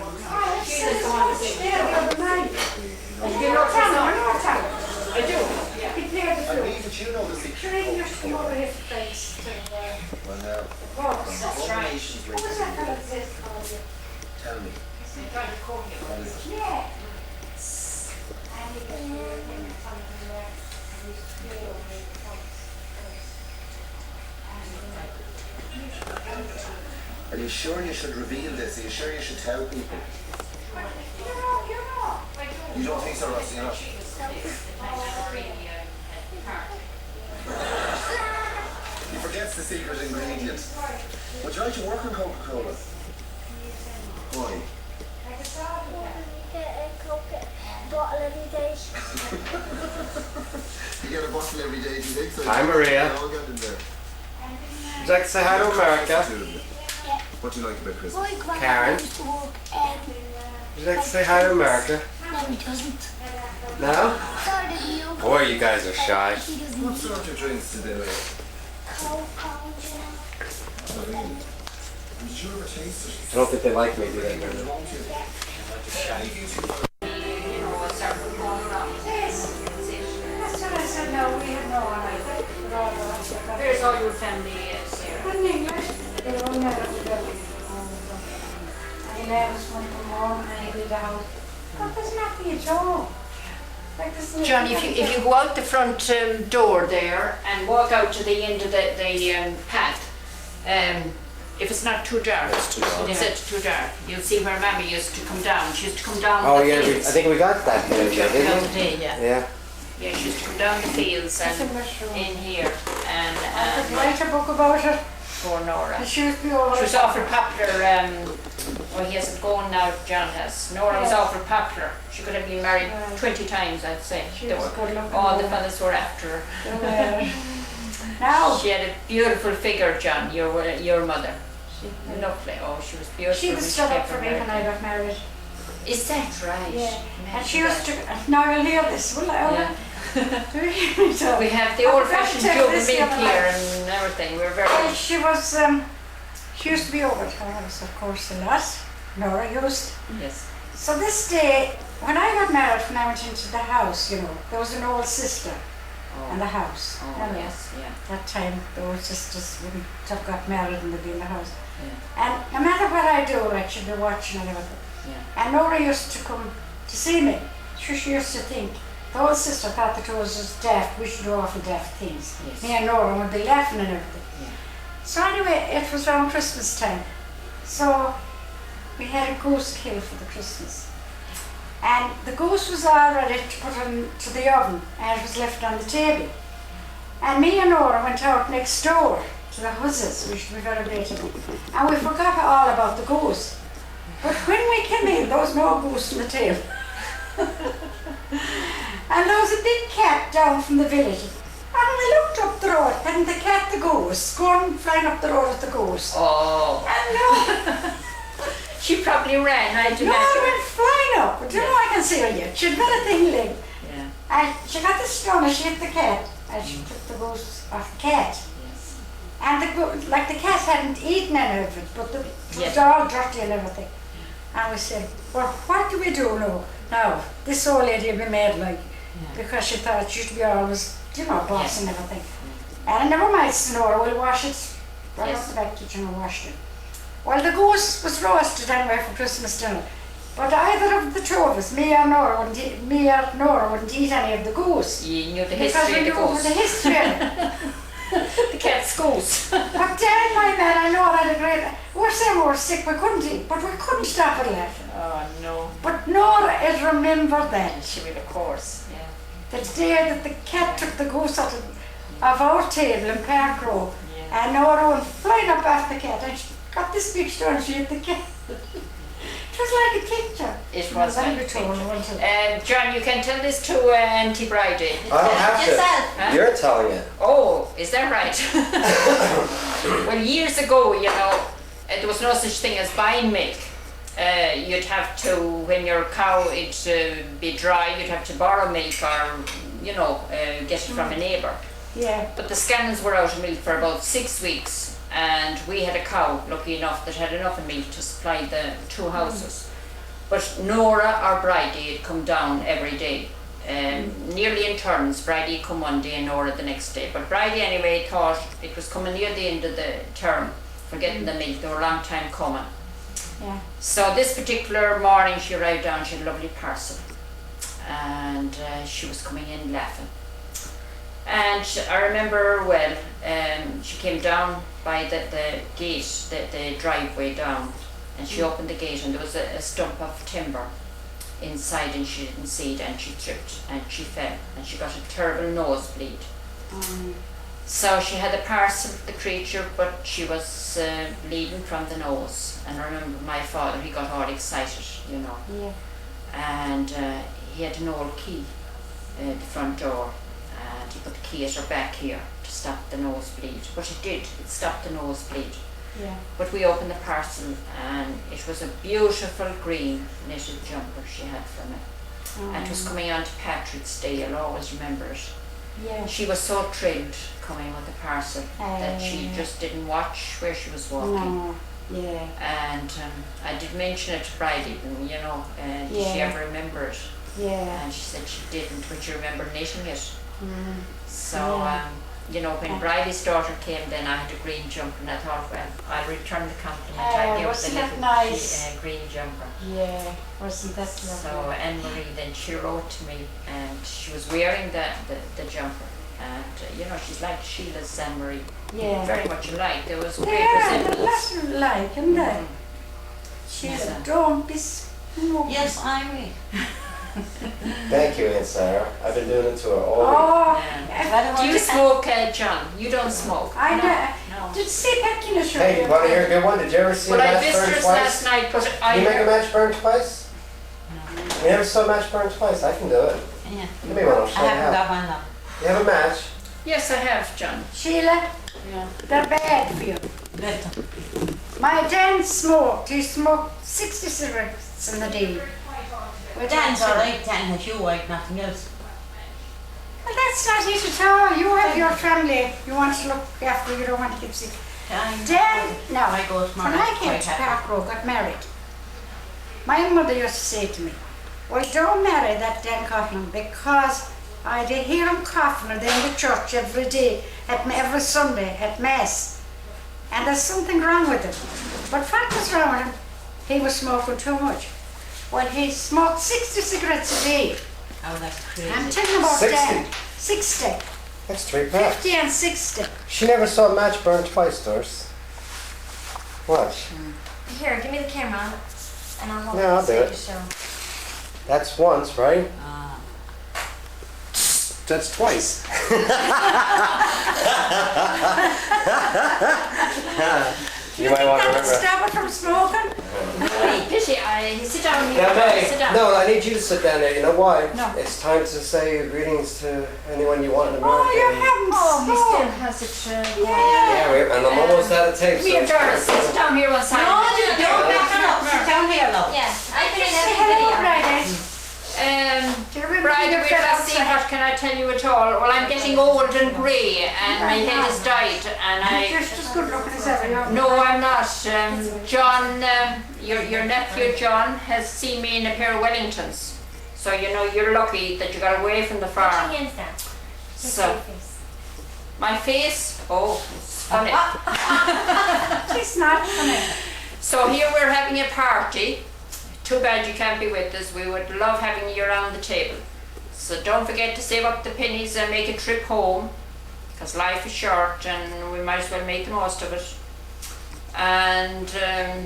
I do. I believe that you know the secret. Sure, you used to come over here for friends to Well, now, walk. from That's all right. nations What was that represented, fella that called you? tell me, They tried to call you. what is it? Yeah. And he was European or something there, and he used to be over here for friends. Are you sure you should reveal this? Are you sure you should tell people? You're not. You don't think so, Ross? You're not? He forgets the secret ingredient. Would you like to work on Coca-Cola? Why? Get a Coke bottle every day. You get a bottle every day, do you think so? Hi, Maria. They all get in there. Would you like to say hi to America? What do you like about Christmas? My grandma Karen? used to work, Would you like to say hi to America? no, he doesn't. No? Sorry, did you? Boy, you guys are shy. He doesn't. What sort of drinks do they like? Coke, orange, Oh, really? Did you ever taste it? I don't think they like me, do they? Won't you? That's what I said, no, we had no one, I think. Where's all your family is here? In English, they were all met up together. And he let us one from home and he did the house. But there's nothing at all. Like there's John, if you go out the front door there and walk out to the end of the path, if it's not too dark, It's too dark. it's too dark, you'll see where Mammy used to come down. She used to come down Oh the yeah, I fields. think we got that there, Yeah, didn't we? today, yeah. Yeah. Yeah, she used to come down the fields and in here I could and write a book about her. for Nora. And she was be all She was right. awful popular, well he hasn't gone now, John has. Nora was Yeah. awful popular. She could have been married 20 times, I'd say. She They was were- good looking. all the woman. fellas were after her. Now, She had a beautiful figure, John, your mother. Lovely. Oh, she was beautiful. she when was stood up came for me when I got married. Is that right? Yeah. Imagine And she used that. to, now you'll hear this, will I? Yeah. So, We have the I old-fashioned forgot to jug tell of this the milk other here night. and everything. We're Well, very. she was, she used to be over at her house, of course, a lot. Nora used. Yes. So this day, when I got married, when I went into the house, you know, there was an old sister in the house. Oh, you know. yes, yeah. That time, the old sisters wouldn't have got married and they'd be in the house. Yeah. And no matter what I do, like she'd be watching and everything. Yeah. And Nora used to come to see me. She used to think, the old sister thought that it was just daft, we should do awful daft things. Yes. Me and Nora would be laughing and everything. Yeah. So anyway, it was around Christmas time. So we had a goose killed for the Christmas. And the goose was all ready to put into the oven and it was left on the table. And me and Nora went out next door to the Huzzes, we should be very grateful. And we forgot all about the goose. But when we came in, there was no goose on the table. And there was a big cat down from the village. And we looked up the road, and the cat, the goose, going flying up the road with the goose. Oh, And no, she probably ran. I'd no, imagine. went flying up. But you know, I can see her yet. She'd got a thing leg. Yeah. And she got the stone and she hit the cat. And she took the goose off the cat. Yes. And like the cat hadn't eaten any of it, but it was Yes. all dirty and everything. And we said, well, what do we do now? Now, this old lady will be mad like, because she thought she should be always, you know, boss Yes. and everything. And never mind, Sonora, we'll wash it. Right Yes. up the back kitchen and washed it. Well, the goose was roasted anyway for Christmas dinner. But either of the two of us, me or Nora, wouldn't eat any of the goose. You knew the Because history we of the knew goose. the history of it. The cat's goose. But then my man, I know I had a great, we were saying we were sick, we couldn't eat, but we couldn't stop it laughing. Oh no. But Nora had remembered that, She will, of course. Yeah. the day that the cat took the goose out of our table in Park Row, Yeah. and Nora went flying up after the cat, and she got this big stone and she hit the cat. It was like a picture. It was like a very told, wasn't it? John, you can tell this to Auntie Bridie. I don't have Yourself, to. huh? You're telling it. Oh, is that right? Well, years ago, you know, there was no such thing as buying milk. You'd have to, when your cow it'd be dry, you'd have to borrow milk or, you know, get it from a neighbour. Yeah. But the Scannons were out of milk for about 6 weeks, and we had a cow, lucky enough, that had enough of milk to supply the two houses. But Nora or Bridie would come down every day. Nearly in turns. Bridie would come one day and Nora the next day. But Bridie anyway thought it was coming near the end of the term for getting the milk. They were a long time coming. Yeah. So this particular morning she arrived down, she had a lovely parcel. And she was coming in laughing. And I remember well, she came down by the gate, the driveway down, and she opened the gate and there was a stump of timber inside and she didn't see it and she tripped and she fell and she got a terrible nosebleed. So she had a parcel of the creature, but she was bleeding from the nose. And I remember my father, he got all excited, you know. Yeah. And he had an old key at the front door, and he put the key at her back here to stop the nosebleed. But it did, it stopped the nosebleed. Yeah. But we opened the parcel and it was a beautiful green knitted jumper she had for me. And it was coming on to Patrick's Day, I'll always remember it. Yeah. She was so thrilled coming with the parcel that she just didn't watch where she was walking. No. Yeah. And I did mention it to Bridie, you know, did she Yeah. ever remember it? Yeah. And she said she didn't, but she remembered knitting it. So, Yeah. you know, when Bridie's daughter came then I had a green jumper and I thought, well, I'll return the compliment. I'll give the wasn't that little nice? green jumper. Yeah. Wasn't that So lovely? Anne-Marie then she wrote to me and she was wearing the jumper. And you know, she's like Sheila's Anne-Marie. Yeah. Very much alike. There was great Yeah, the resemblance. lesson like, isn't they? She's Yeah. don't be smoking. Yes, I'm me. Thank you, Aunt Sarah. I've been doing it to her all Oh, Yeah. Do you smoke, John? You don't smoke. I know. No. Did see Becky in a week. show? Hey, you want to hear a good one? Did you ever see Well, a I match burn visited twice? last night, but You make a match burn twice? No. You never saw a match burn twice? I can do it. Yeah. Give me one, I'll I show you haven't how. got one now. You have a match? Yes, I have, John. Sheila, Yeah. they're bad for you. Better. My dad smoked. He smoked 60 cigarettes in the day. With Dan's one alright, Dan has you like nothing else. Well, that's not it at all. You have your family. You want to look after. You don't want to get sick. Dan, no. I go tomorrow. When I came to Park Road, got married, my mother used to say to me, well, don't marry that Dan Coughlin because I did hear him coughing in the church every day, every Sunday at Mass. And there's something wrong with him. But what was wrong with him? He was smoking too much. Well, he smoked 60 cigarettes a day. Oh, that's crazy. I'm telling you about 60? Dan. 60. That's 3 packs. 50 and 60. She never saw a match burn twice, Doris. Watch. Here, give me the camera and I'll hold Yeah, I'll it do so it. you show. That's once, right? Ah. That's twice. You might want to That would remember. stop it from smoking? Pity, sit down here. Now, May, Sit down. no, I need you to sit down there. You know why? No. It's time to say greetings to anyone you want in America. Oh, you haven't smoked. has it. Yeah, and I'm almost out of tape. Come here, Doris, sit down here one side. No, don't back it up. Sit down here, love. Yeah, I can Say in hello, every video. Bridie. Do you remember Bride, your we'll fellows see, say- what can I tell you at all? Well, I'm getting old and grey and my head has died and You're just as good looking as ever. You're No, I'm not. John, your nephew John has seen me in a pair of Wellingtons. So you know you're lucky that you got away from the Put farm. your hands down. So my face, oh, it's funny. It's not funny. So here we're having a party. Too bad you can't be with us. We would love having you around the table. So don't forget to save up the pennies and make a trip home, because life is short and we might as well make the most of it. And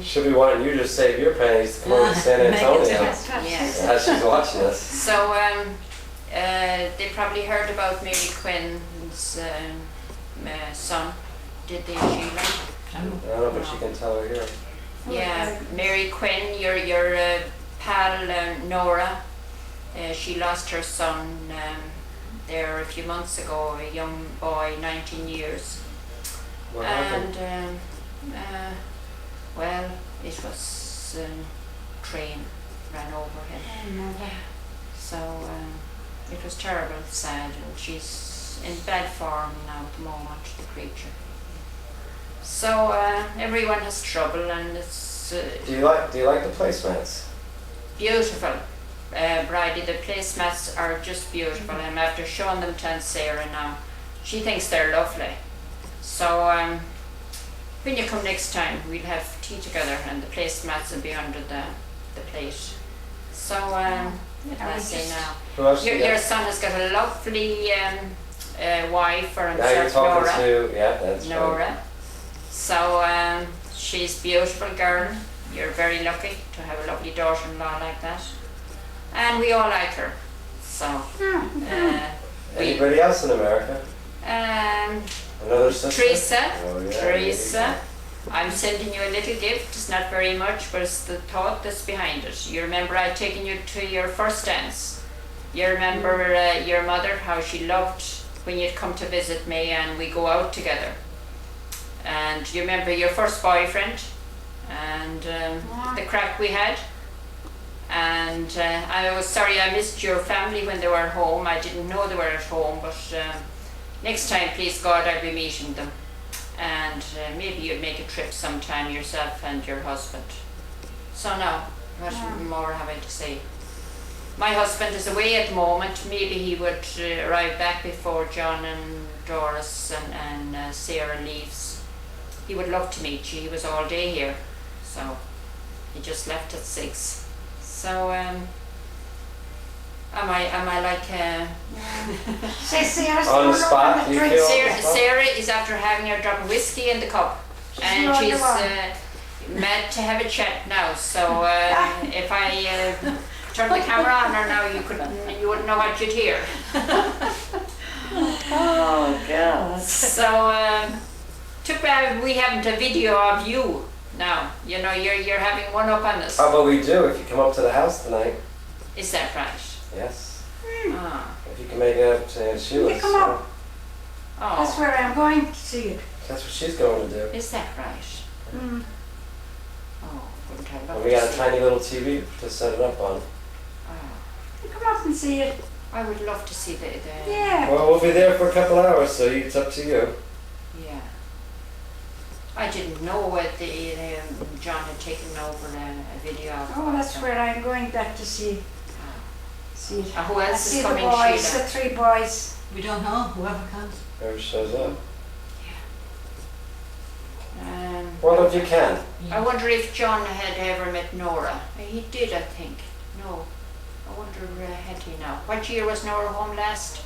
Should be wanting you to save your pennies to come over to San Make it Antonio. different. yes. As she's watching us. So they probably heard about Mary Quinn's son, did they, Sheila? I don't know, but she can tell her here. Yeah, Mary Quinn, your pal Nora, she lost her son there a few months ago, a young boy, 19 years. What happened? And well, it was train ran over him. So it was terrible, sad, and she's in bad form now at the moment, the creature. So everyone has trouble, and it's Do you like the placemats? beautiful. Bridie, the placemats are just beautiful. I'm after showing them to Aunt Sarah now. She thinks they're lovely. So when you come next time, we'll have tea together and the placemats will be under the plate. So what I say now? Who else you Your got? son has got a lovely wife for Now you're himself, talking Nora. to, yeah, that's right. Nora. So she's a beautiful girl. You're very lucky to have a lovely daughter-in-law like that. And we all like her. So Anybody else in America? Another sister? Teresa. Oh, yeah, Teresa. I'm sending you a little gift. It's not very much, but it's the thought that's behind it. You remember I'd taken you to your first dance. You remember your mother, how she loved when you'd come to visit me and we go out together. And you remember your first boyfriend and the crack we had. And I was sorry I missed your family when they were at home. I didn't know they were at home, but next time, please God, I'll be meeting them. And maybe you'll make a trip sometime yourself and your husband. So now, what more have I to say? My husband is away at the moment. Maybe he would arrive back before John and Doris and Sarah leaves. He would love to meet you. He was all day here. So he just left at 6. So am I like Say Sarah's On the still spot, looking you at drinks. feel- Sarah is after having her drop of whiskey in the cup, and not she's the one. mad to have a chat now. So if I turn the camera on her now, you wouldn't know what you'd hear. Oh God. So we haven't a video of you now. You know you're having one up on us. How about we do if you come up to the house tonight? Is that right? Yes. Ah. If you can make it up to Sheila's. You come up. Oh, That's where I'm going to see it. That's what she's going to do. is that right? Mm. Oh, wouldn't I love And we to got a see tiny little TV to set it up on. it? Oh, You come up and see it. I would love to see the Yeah. Well, we'll be there for a couple hours, so it's up to you. yeah. I didn't know what John had taken over a video of. Oh, that's where I'm going back to see it. Who I else see is the coming, boys, Sheila? the 3 boys. We don't know, whoever comes. Whoever shows up. Um, Well, if you can. I wonder if John had ever met Nora. He did, I think. No. I wonder, had he now? What year was Nora home last?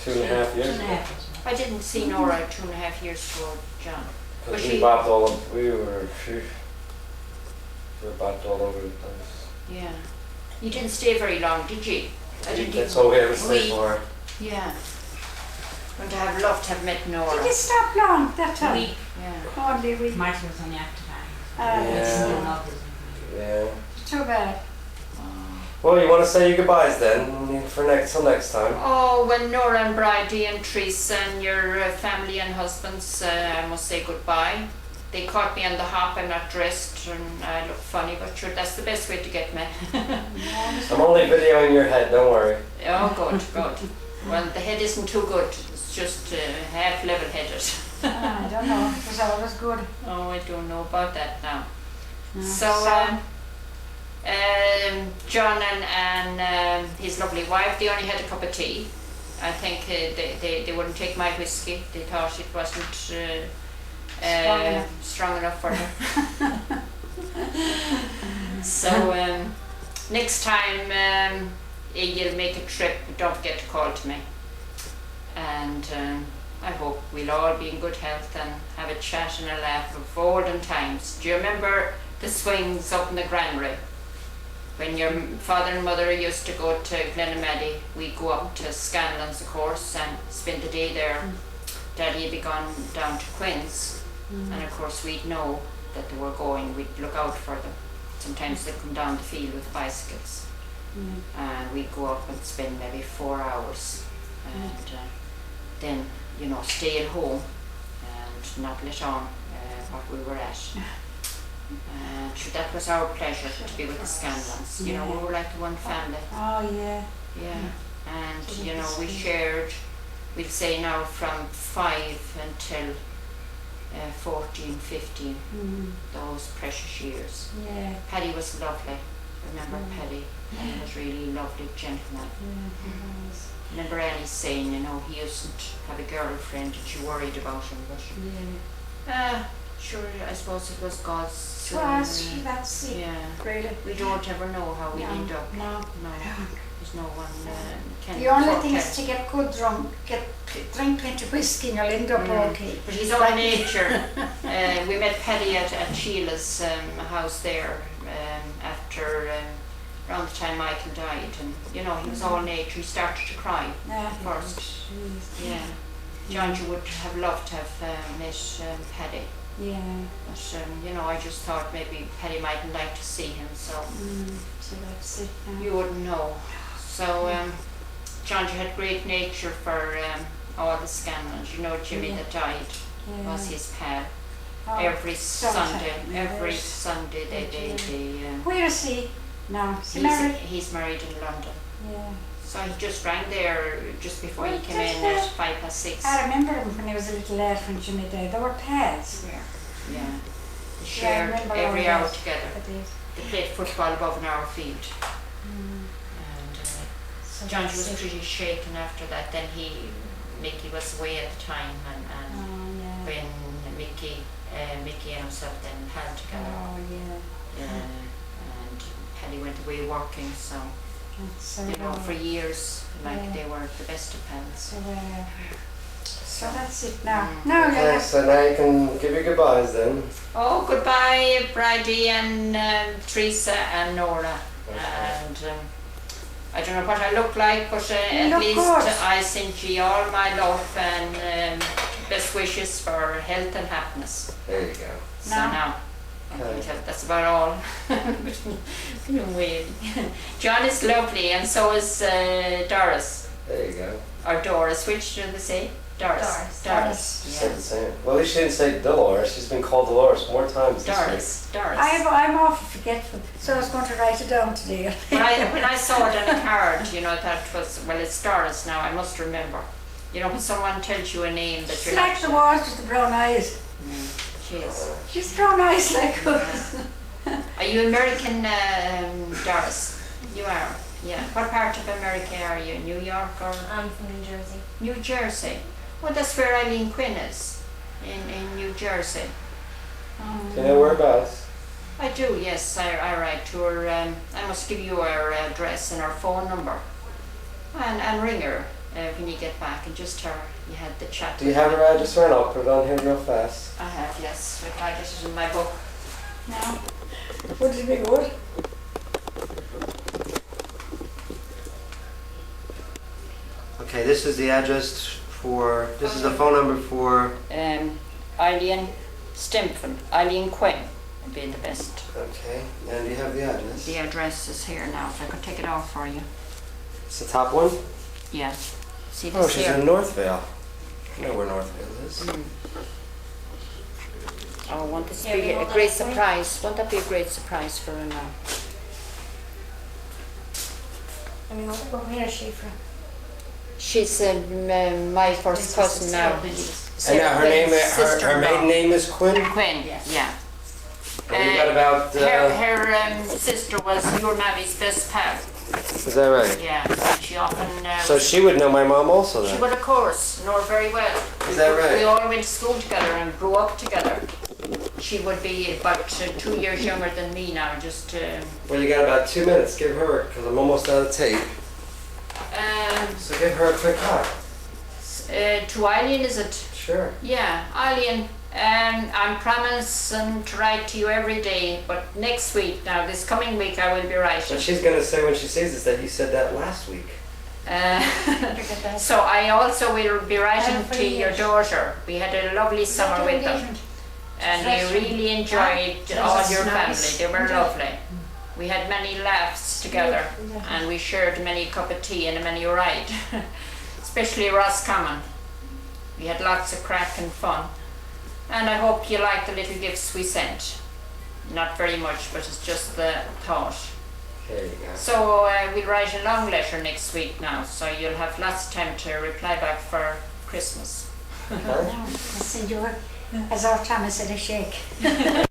2.5 years ago. 2.5. I didn't see Nora 2.5 years ago, John. Because Was we she- bopped all of, we were bopped all over the place. Yeah. You didn't stay very long, did you? I didn't That's even. all we ever stayed We- for. Yeah. Wouldn't I have loved to have met Nora? Did you stop long that time? We, Yeah. Only we. Martin was on the active Ah, Yeah. that's Yeah. too bad. Well, you want to say your goodbyes then till next time. Oh, when Nora and Bridie and Teresa and your family and husbands, I must say goodbye. They caught me on the hop, I'm not dressed and I look funny, but sure, that's the best way to get me. I'm only videoing your head, don't worry. Oh, good, good. Well, the head isn't too good, it's just half level-headed. I don't know. It was always good. Oh, I don't know about that now. Yeah. So, John and his lovely wife, they only had a cup of tea. I think they wouldn't take my whiskey. They thought it wasn't strong enough for them. So next time you'll make a trip, don't forget to call to me. And I hope we'll all be in good health and have a chat and a laugh of olden times. Do you remember the swings up in the granary? When your father and mother used to go to Glenamaddy, we'd go up to Scanlon's, of course, and spend the day there. Daddy would be gone down to Quinn's, and of course we'd know that they were going, we'd look out for them. Sometimes they'd come down the field with bicycles, and we'd go up and spend maybe 4 hours, and then, you know, stay at home and not let on what we were at. Sure, that was our pleasure to be with the Scanlons. You know, we were like one family. Oh yeah. Yeah. And you know, we shared, we'd say now from 5 until 14, 15, those precious years. Yeah. Paddy was lovely. remember Paddy. He was really lovely gentleman. Yeah, it was. Remember Alice saying, you know, he used to have a girlfriend and she worried about him, but Yeah. sure, I suppose it was God's. Twice, that's it. Yeah, Really. we don't ever know how we No, end up. no. No, there's no one can. The only thing foretell. is to get good drunk, drink plenty of whiskey and you'll end up okay. But he's all nature. We met Paddy at Sheila's house there after around the time Michael died, and you know he was all nature. He started to cry Yeah. first. Jeez. Yeah, John, you would have loved to have met Paddy, Yeah. but you know I just thought maybe Paddy mightn't like to see him, so So that's it now. you wouldn't know. So John, you had great nature for all the Scanlons. You know Jimmy Yeah. that died Yeah. was his pal. Oh, Every Sunday, yes. every Sunday they Where is he? No, is he married? he's married in London. Yeah. So he just rang there just before he Well, came just in at that- 6:05. I remember him when he was a little lad when Jimmy died. They were pals. Yeah. They Yeah, I shared remember every all hour that. together. I did. They played football above an hour field. Mm. And So John that's was it. pretty shaken after that. Then Mickey was away at the time, and Oh, yeah. when Mickey and himself then had together. Oh, yeah. And Paddy went away working, so That's so you know for years like Yeah. they were the best of pals. So that's it now. Mm. Now Okay, you'll so now you can give your goodbyes then. Oh, goodbye, Bridie and Teresa and Nora. Okay. And I don't know what I look like, but at look least good. I send you all my love and best wishes for health and happiness. There you go. So No. now, Okay. that's about all. Really. John is lovely, and so is Doris. There you go. Or Doris, which do they say? Doris. Doris. She Yeah. said the same. Well, at least she didn't say Dolores. She's been called Dolores more times this Doris. Doris. I'm awful forgetful, so I was going to write it down today. When I saw it on a card, you know, that was, well, it's Doris now, I must remember. You know, when someone tells you a name that She's you're like the walls with the brown eyes. She is. She's brown eyes like us. Are you American, Doris? You are, yeah. What part of America are you? New York or I'm from New Jersey. New Jersey? Well, that's where Eileen Quinn is, in New Jersey. week. Do you know whereabouts? I do, yes. I write to her. I must give you her address and her phone number. And ring her when you get back and just tell her you had the chat. Do you have her address right? I'll put it on here real fast. I have, yes. I got it in my book. No. Would it be good? Okay, this is the address for, this is the phone number for, Eileen Stimpson, Eileen Quinn would be the best. okay, and you have the address? The address is here now, if I could take it off for you. It's the top one? Yeah. See Oh, this she's here? in Northvale. I know where Northvale is. Oh, won't this Yeah, be we a hold great that for you. surprise? Won't that be a great surprise for her now? Let me hold it. But where is she from? She's my first cousin now. And now her name, her Sister-in-law. maiden name is Quinn? Quinn, yeah. And you got about, Her sister was your mammy's best pal. is that right? Yeah, she often. So she would know my mom also She then? would, of course, know her very well. Is that right? We all went to school together and grew up together. She would be about 2 years younger than me now, just. Well, you got about 2 minutes. Give her, because I'm almost out of tape. So give her a quick call. To Eileen, is it? Sure. Yeah, Eileen. I'm promising to write to you every day, but next week, now this coming week, I will be writing. But she's going to say when she sees this that you said that last week. So I also will be writing And for to your years. daughter. We had a lovely summer with them, and we really enjoyed all your family. They were lovely. We had many laughs together, and we shared many cup of tea and a many ride, especially Roscommon. We had lots of crack and fun, and I hope you like the little gifts we sent. Not very much, but it's just the thought. There you go. So we'll write a long letter next week now, so you'll have lots of time to reply back for Christmas. Okay. I'll send you, as our Thomas said, a shake.